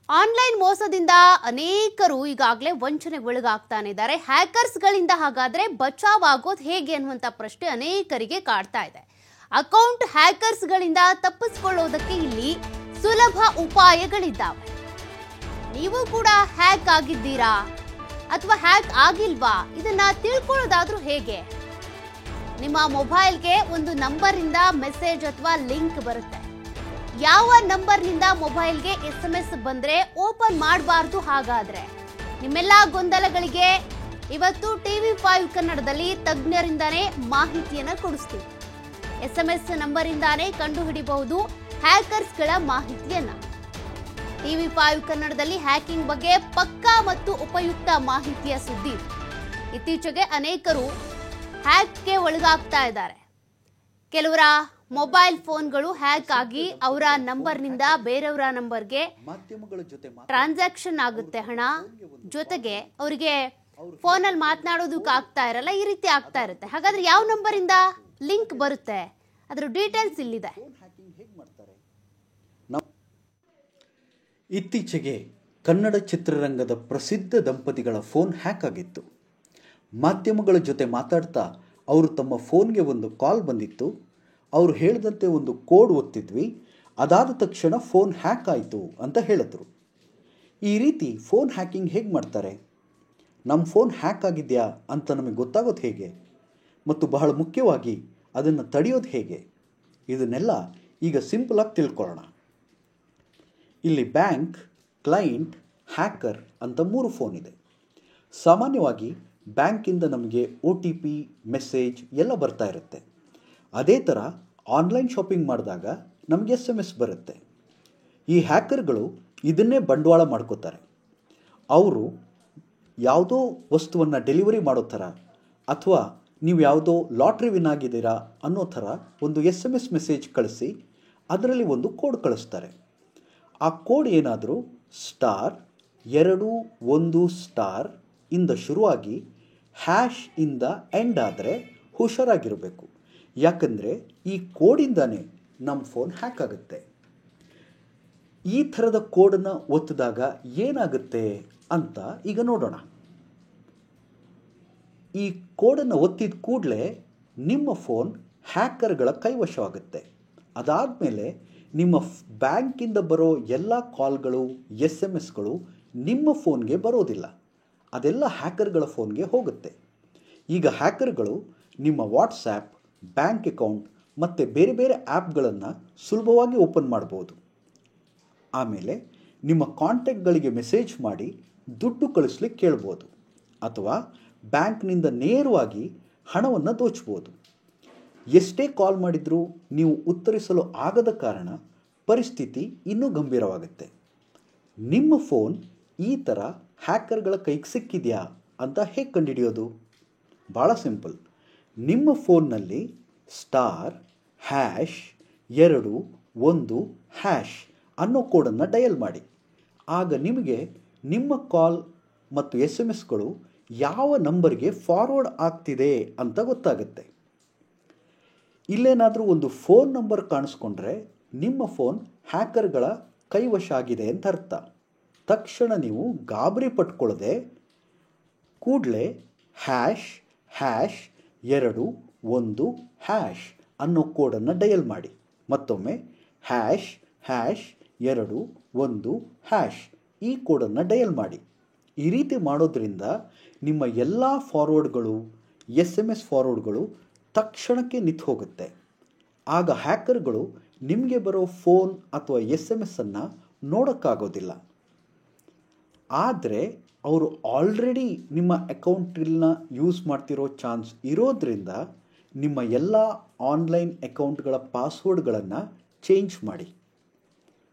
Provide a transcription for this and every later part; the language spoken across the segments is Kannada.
ಆನ್ಲೈನ್ ಮೋಸದಿಂದ ಅನೇಕರು ಈಗಾಗಲೇ ವಂಚನೆಗೊಳಗಾಗ್ತಾನೆ ಇದ್ದಾರೆ. ಹ್ಯಾಕರ್ಸ್ಗಳಿಂದ ಹಾಗಾದ್ರೆ ಬಚಾವ್ ಆಗೋದು ಹೇಗೆ ಅನ್ನುವಂತ ಪ್ರಶ್ನೆ ಅನೇಕರಿಗೆ ಕಾಡ್ತಾ ಇದೆ. ಅಕೌಂಟ್ ಹ್ಯಾಕರ್ಸ್ಗಳಿಂದ ತಪ್ಪಿಸಿಕೊಳ್ಳೋದಕ್ಕೆ ಇಲ್ಲಿ ಸುಲಭ ಉಪಾಯಗಳಿದ್ದಾವೆ. ನೀವು ಕೂಡ ಹ್ಯಾಕ್ ಆಗಿದ್ದೀರಾ ಅಥವಾ ಹ್ಯಾಕ್ ಆಗಿಲ್ವಾ ಇದನ್ನ ತಿಳ್ಕೊಳ್ಳೋದಾದ್ರೂ ಹೇಗೆ? ನಿಮ್ಮ ಮೊಬೈಲ್ಗೆ ಒಂದು ನಂಬರ್ ಇಂದ ಮೆಸೇಜ್ ಅಥವಾ ಲಿಂಕ್ ಬರುತ್ತೆ. ಯಾವ ನಂಬರ್ನಿಂದ ಮೊಬೈಲ್ಗೆ SMS ಬಂದ್ರೆ ಓಪನ್ ಮಾಡಬಾರ್ದು. ಹಾಗಾದ್ರೆ ನಿಮ್ಮೆಲ್ಲ ಗೊಂದಲಗಳಿಗೆ ಇವತ್ತು TV5 ಕನ್ನಡದಲ್ಲಿ ತಜ್ಞರಿಂದಾನೇ ಮಾಹಿತಿಯನ್ನ ಕೊಡಿಸ್ತೀವಿ. SMS ನಂಬರ್ ಇಂದಾನೇ ಕಂಡು ಹಿಡಿಬಹುದು ಹ್ಯಾಕರ್ಸ್ಗಳ ಮಾಹಿತಿಯನ್ನ. TV5 ಕನ್ನಡದಲ್ಲಿ ಹ್ಯಾಕಿಂಗ್ ಬಗ್ಗೆ ಪಕ್ಕಾ ಮತ್ತು ಉಪಯುಕ್ತ ಮಾಹಿತಿಯ ಸುದ್ದಿ. ಇತ್ತೀಚೆಗೆ ಅನೇಕರು ಹ್ಯಾಕ್ಗೆ ಒಳಗಾಗ್ತಾ ಇದ್ದಾರೆ. ಕೆಲವರ ಮೊಬೈಲ್ ಫೋನ್ಗಳು ಹ್ಯಾಕ್ ಆಗಿ ಅವರ ನಂಬರ್ನಿಂದ ಬೇರೆಯವರ ನಂಬರ್ಗೆ ಟ್ರಾನ್ಸಾಕ್ಷನ್ ಆಗುತ್ತೆ ಹಣ. ಜೊತೆಗೆ ಅವರಿಗೆ ಫೋನಲ್ಲಿ ಮಾತನಾಡೋದಕ್ಕೆ ಆಗ್ತಾ ಇರಲ್ಲ, ಈ ರೀತಿ ಆಗ್ತಾ ಇರುತ್ತೆ. ಹಾಗಾದ್ರೆ ಯಾವ ನಂಬರಿಂದ ಲಿಂಕ್ ಬರುತ್ತೆ, ಅದರ ಡೀಟೇಲ್ಸ್ ಇಲ್ಲಿದೆ. ಇತ್ತೀಚೆಗೆ ಕನ್ನಡ ಚಿತ್ರರಂಗದ ಪ್ರಸಿದ್ಧ ದಂಪತಿಗಳ ಫೋನ್ ಹ್ಯಾಕ್ ಆಗಿತ್ತು. ಮಾಧ್ಯಮಗಳ ಜೊತೆ ಮಾತಾಡ್ತಾ ಅವರು ತಮ್ಮ ಫೋನ್ಗೆ ಒಂದು ಕಾಲ್ ಬಂದಿತ್ತು. ಅವರು ಹೇಳಿದಂತೆ ಒಂದು ಕೋಡ್ ಒತ್ತಿದ್ವಿ, ಅದಾದ ತಕ್ಷಣ ಫೋನ್ ಹ್ಯಾಕ್ ಆಯಿತು ಅಂತ ಹೇಳಿದ್ರು. ಈ ರೀತಿ ಫೋನ್ ಹ್ಯಾಕಿಂಗ್ ಹೇಗೆ ಮಾಡ್ತಾರೆ? ನಮ್ಮ ಫೋನ್ ಹ್ಯಾಕ್ ಆಗಿದೆಯಾ ಅಂತ ನಮಗೆ ಗೊತ್ತಾಗೋದು ಹೇಗೆ? ಮತ್ತು ಬಹಳ ಮುಖ್ಯವಾಗಿ ಅದನ್ನು ತಡೆಯೋದು ಹೇಗೆ? ಇದನ್ನೆಲ್ಲ ಈಗ ಸಿಂಪಲಾಗಿ ತಿಳ್ಕೊಳ್ಳೋಣ. ಇಲ್ಲಿ ಬ್ಯಾಂಕ್, ಕ್ಲೈಂಟ್, ಹ್ಯಾಕರ್ ಅಂತ 3 ಫೋನ್ ಇದೆ. ಸಾಮಾನ್ಯವಾಗಿ ಬ್ಯಾಂಕಿಂದ ನಮಗೆ OTP, ಮೆಸೇಜ್ ಎಲ್ಲ ಬರ್ತಾ ಇರುತ್ತೆ. ಅದೇ ಥರ ಆನ್ಲೈನ್ ಶಾಪಿಂಗ್ ಮಾಡಿದಾಗ ನಮಗೆ SMS ಬರುತ್ತೆ. ಈ ಹ್ಯಾಕರ್ಗಳು ಇದನ್ನೇ ಬಂಡವಾಳ ಮಾಡ್ಕೋತಾರೆ. ಅವರು ಯಾವುದೋ ವಸ್ತುವನ್ನು ಡೆಲಿವರಿ ಮಾಡೋ ಥರ ಅಥವಾ ನೀವು ಯಾವುದೋ ಲಾಟ್ರಿ ವಿನ್ ಆಗಿದ್ದೀರಾ ಅನ್ನೋ ಥರ ಒಂದು SMS ಮೆಸೇಜ್ ಕಳಿಸಿ ಅದರಲ್ಲಿ ಒಂದು ಕೋಡ್ ಕಳಿಸ್ತಾರೆ. ಆ ಕೋಡ್ ಏನಾದರೂ *21* ಇಂದ ಶುರುವಾಗಿ ಹ್ಯಾಶ್ ಇಂದ ಎಂಡ್ ಆದರೆ ಹುಷಾರಾಗಿರಬೇಕು. ಯಾಕಂದರೆ ಈ ಕೋಡಿಂದಾನೇ ನಮ್ಮ ಫೋನ್ ಹ್ಯಾಕ್ ಆಗುತ್ತೆ. ಈ ಥರದ ಕೋಡನ್ನು ಒತ್ತಿದಾಗ ಏನಾಗುತ್ತೆ ಅಂತ ಈಗ ನೋಡೋಣ. ಈ ಕೋಡನ್ನು ಒತ್ತಿದ ಕೂಡಲೇ ನಿಮ್ಮ ಫೋನ್ ಹ್ಯಾಕರ್ಗಳ ಕೈವಶವಾಗುತ್ತೆ. ಅದಾದಮೇಲೆ ನಿಮ್ಮ ಬ್ಯಾಂಕಿಂದ ಬರೋ ಎಲ್ಲ ಕಾಲ್ಗಳು, SMSಗಳು ನಿಮ್ಮ ಫೋನ್ಗೆ ಬರೋದಿಲ್ಲ. ಅದೆಲ್ಲ ಹ್ಯಾಕರ್ಗಳ ಫೋನ್ಗೆ ಹೋಗುತ್ತೆ. ಈಗ ಹ್ಯಾಕರ್ಗಳು ನಿಮ್ಮ ವಾಟ್ಸ್ಯಾಪ್, ಬ್ಯಾಂಕ್ ಅಕೌಂಟ್ ಮತ್ತು ಬೇರೆ ಬೇರೆ ಆ್ಯಪ್ಗಳನ್ನು ಸುಲಭವಾಗಿ ಓಪನ್ ಮಾಡ್ಬೋದು. ಆಮೇಲೆ ನಿಮ್ಮ ಕಾಂಟ್ಯಾಕ್ಟ್ಗಳಿಗೆ ಮೆಸೇಜ್ ಮಾಡಿ ದುಡ್ಡು ಕಳಿಸ್ಲಿಕ್ಕೆ ಕೇಳ್ಬೋದು ಅಥವಾ ಬ್ಯಾಂಕ್ನಿಂದ ನೇರವಾಗಿ ಹಣವನ್ನು ದೋಚ್ಬೋದು. ಎಷ್ಟೇ ಕಾಲ್ ಮಾಡಿದರೂ ನೀವು ಉತ್ತರಿಸಲು ಆಗದ ಕಾರಣ ಪರಿಸ್ಥಿತಿ ಇನ್ನೂ ಗಂಭೀರವಾಗುತ್ತೆ. ನಿಮ್ಮ ಫೋನ್ ಈ ಥರ ಹ್ಯಾಕರ್ಗಳ ಕೈಗೆ ಸಿಕ್ಕಿದೆಯಾ ಅಂತ ಹೇಗೆ ಕಂಡುಹಿಡಿಯೋದು? ಭಾಳ ಸಿಂಪಲ್. ನಿಮ್ಮ ಫೋನ್ನಲ್ಲಿ *#21# ಅನ್ನೋ ಕೋಡನ್ನು ಡಯಲ್ ಮಾಡಿ. ಆಗ ನಿಮಗೆ ನಿಮ್ಮ ಕಾಲ್ ಮತ್ತು SMSಗಳು ಯಾವ ನಂಬರ್ಗೆ ಫಾರ್ವರ್ಡ್ ಆಗ್ತಿದೆ ಅಂತ ಗೊತ್ತಾಗುತ್ತೆ. ಇಲ್ಲೇನಾದರೂ ಒಂದು ಫೋನ್ ನಂಬರ್ ಕಾಣಿಸ್ಕೊಂಡ್ರೆ ನಿಮ್ಮ ಫೋನ್ ಹ್ಯಾಕರ್ಗಳ ಕೈವಶ ಆಗಿದೆ ಅಂತ ಅರ್ಥ. ತಕ್ಷಣ ನೀವು ಗಾಬರಿ ಪಟ್ಕೊಳ್ಳದೆ ಕೂಡಲೇ #21# ಅನ್ನೋ ಕೋಡನ್ನು ಡಯಲ್ ಮಾಡಿ. ಮತ್ತೊಮ್ಮೆ #21# ಈ ಕೋಡನ್ನು ಡಯಲ್ ಮಾಡಿ. ಈ ರೀತಿ ಮಾಡೋದ್ರಿಂದ ನಿಮ್ಮ ಎಲ್ಲ ಫಾರ್ವರ್ಡ್ಗಳು, SMS ಫಾರ್ವರ್ಡ್ಗಳು ತಕ್ಷಣಕ್ಕೆ ನಿಂತು ಹೋಗುತ್ತೆ. ಆಗ ಹ್ಯಾಕರ್ಗಳು ನಿಮಗೆ ಬರೋ ಫೋನ್ ಅಥವಾ SMSನ್ನು ನೋಡೋಕ್ಕಾಗೋದಿಲ್ಲ. ಆದರೆ ಅವರು ಆಲ್ರೆಡಿ ನಿಮ್ಮ ಅಕೌಂಟನ್ನ ಯೂಸ್ ಮಾಡ್ತಿರೋ ಚಾನ್ಸ್ ಇರೋದ್ರಿಂದ ನಿಮ್ಮ ಎಲ್ಲ ಆನ್ಲೈನ್ ಅಕೌಂಟ್ಗಳ ಪಾಸ್ವರ್ಡ್ಗಳನ್ನು ಚೇಂಜ್ ಮಾಡಿ.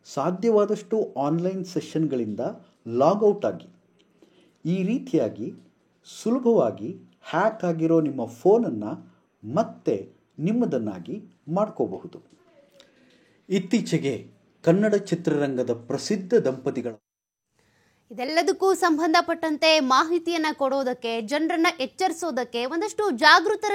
ಸಾಧ್ಯವಾದಷ್ಟು ಆನ್ಲೈನ್ ಸೆಷನ್ಗಳಿಂದ ಲಾಗೌಟ್ ಆಗಿ. ಈ ರೀತಿಯಾಗಿ ಸುಲಭವಾಗಿ ಹ್ಯಾಕ್ ಆಗಿರೋ ನಿಮ್ಮ ಫೋನನ್ನು ಮತ್ತೆ ನಿಮ್ಮದನ್ನಾಗಿ ಮಾಡ್ಕೋಬಹುದು. ಇತ್ತೀಚೆಗೆ ಕನ್ನಡ ಚಿತ್ರರಂಗದ ಪ್ರಸಿದ್ಧ ದಂಪತಿಗಳ ಇದೆಲ್ಲದಕ್ಕೂ ಸಂಬಂಧಪಟ್ಟಂತೆ ಮಾಹಿತಿಯನ್ನ ಕೊಡೋದಕ್ಕೆ, ಜನರನ್ನ ಎಚ್ಚರಿಸೋದಕ್ಕೆ ಒಂದಷ್ಟು ಜಾಗೃತರ